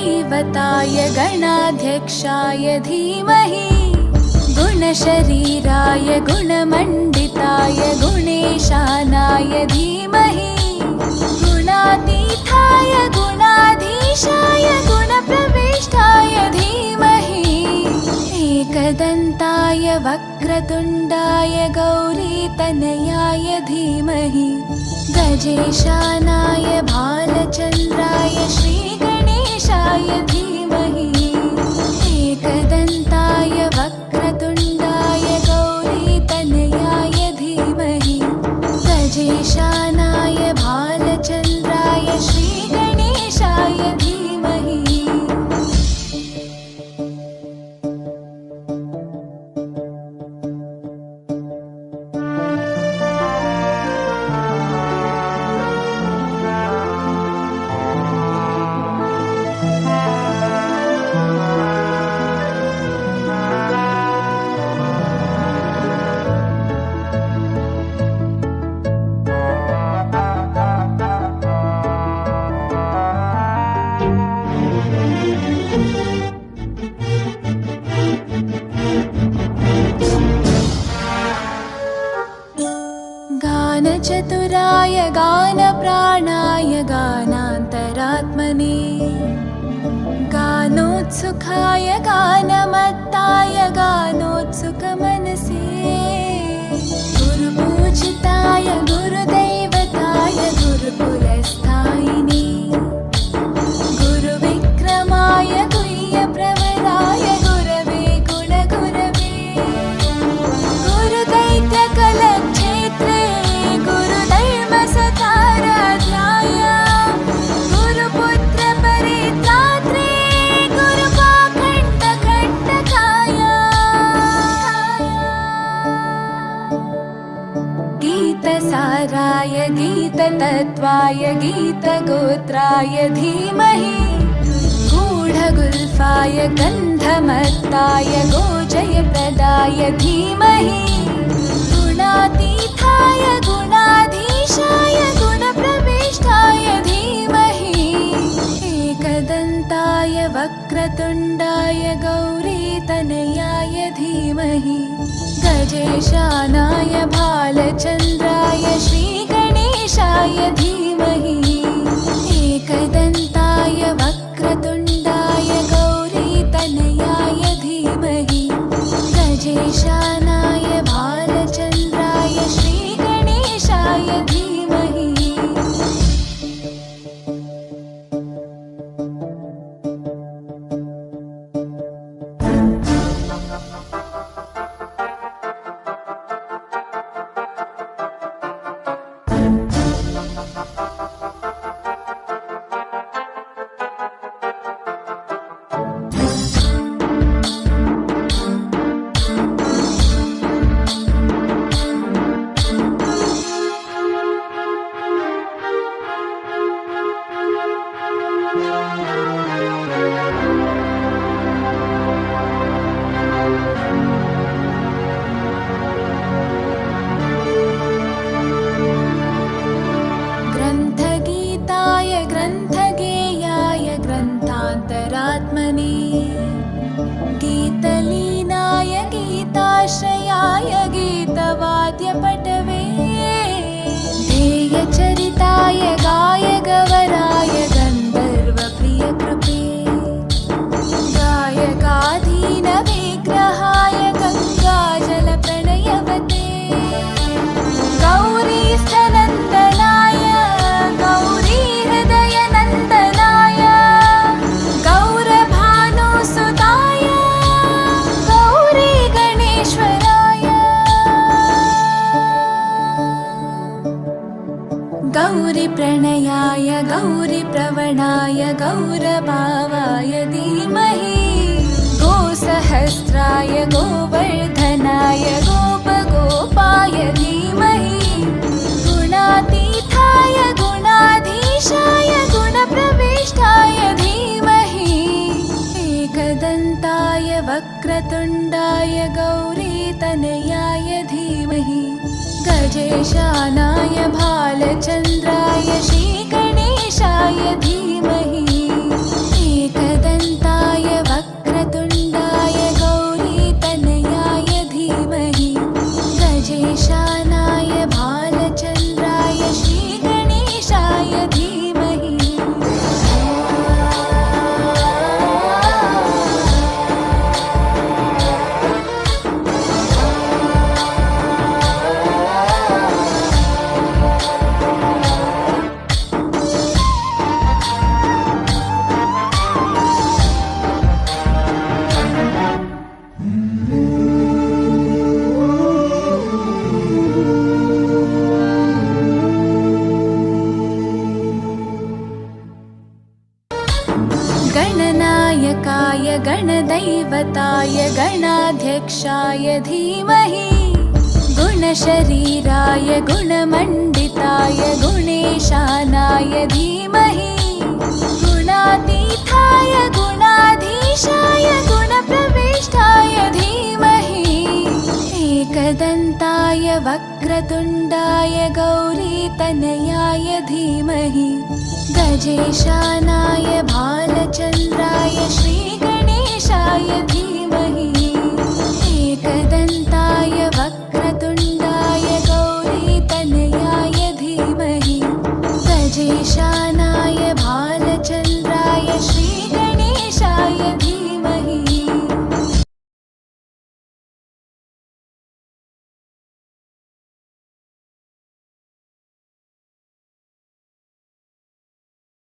गुरुदैवताय गणाध्यक्षाय धीमहि गुणशरीराय गुणमण्डिताय गुणेशानाय धीमहि गुणातीताय गुणाधीशाय गुणप्रविष्टाय धीमहि एकदन्ताय वक्रतुण्डाय गौरीतनयाय धीमहि गजेशानाय भालचन्द्राय श्रीगणेशाय धीमहि एकदन्ताय वक्रतुण्डाय गौरीतनयाय धीमहि गजेशानाय भालचन्द्राय श्रीगणेशाय धीमहि। गानचतुराय गानप्राणाय गानान्तरात्मने गानोत्सुकाय गानमत्ताय गानोत्सुकमनसे गुरुपूजिताय गुरुदैवताय गुरुकुलस्थायिने गुरुविक्रमाय गुह्यप्रवराय गुरवे गुणगुरवे गुरुदैत्यकलक्षेत्रे गुरुधर्मसताराध्याय गुरुपुत्रपरित्रात्रे गुरुपाखण्डखण्डकाय गीतसाराय गीततत्त्वाय गीतगोत्राय धीमहि गूढगुल्फाय गन्धमत्ताय गोजयप्रदाय धीमहि गुणातीताय गुणाधीशाय गुणप्रविष्टाय धीमहि एकदन्ताय वक्रतुण्डाय गौरीतनयाय धीमहि गजेशानाय भालचन्द्राय श्रीगणेशाय धीमहि एकदन्ताय वक्रतुण्डाय गौरीतनयाय धीमहि गजेशानाय भालचन्द्राय श्रीगणेशाय धीमहि। ग्रन्थगीताय ग्रन्थगेयाय ग्रन्थान्तरात्मने गीतलीनाय गीताश्रयाय गीतवाद्यपटवे ध्येयचरिताय गायगवराय गन्धर्वप्रियकृपे गायकाधीनविग्रहाय गङ्गाजलप्रणयवते गौरीस्थनन्दनाय गौरीहृदयनन्दनाय गौरभानुसुताय गौरीगणेश्वराय गौरीप्रणयाय गौरीप्रवणाय गौरभावाय धीमहि गोसहस्राय गोवर्धनाय गोपगोपाय धीमहि गुणातीताय गुणाधीशाय गुणप्रविष्टाय धीमहि एकदन्ताय वक्रतुण्डाय गौरीतनयाय धीमहि गजेशानाय भालचन्द्राय श्रीगणेशाय धीमहि एकदन्ताय गजेशानाय भालचन्द्राय श्रीगणेशाय धीमहि गणनायकाय गणदैवताय गणाध्यक्षाय धीमहि गुणशरीराय गुणमण्डिताय गुणेशानाय धीमहि गुणातीताय गुणाधीशाय गुणप्रविष्टाय धीमहि एकदन्ताय वक्रतुण्डाय गौरीतनयाय धीमहि गजेशानाय भालचन्द्राय श्रीगणेशाय धीमहि एकदन्ताय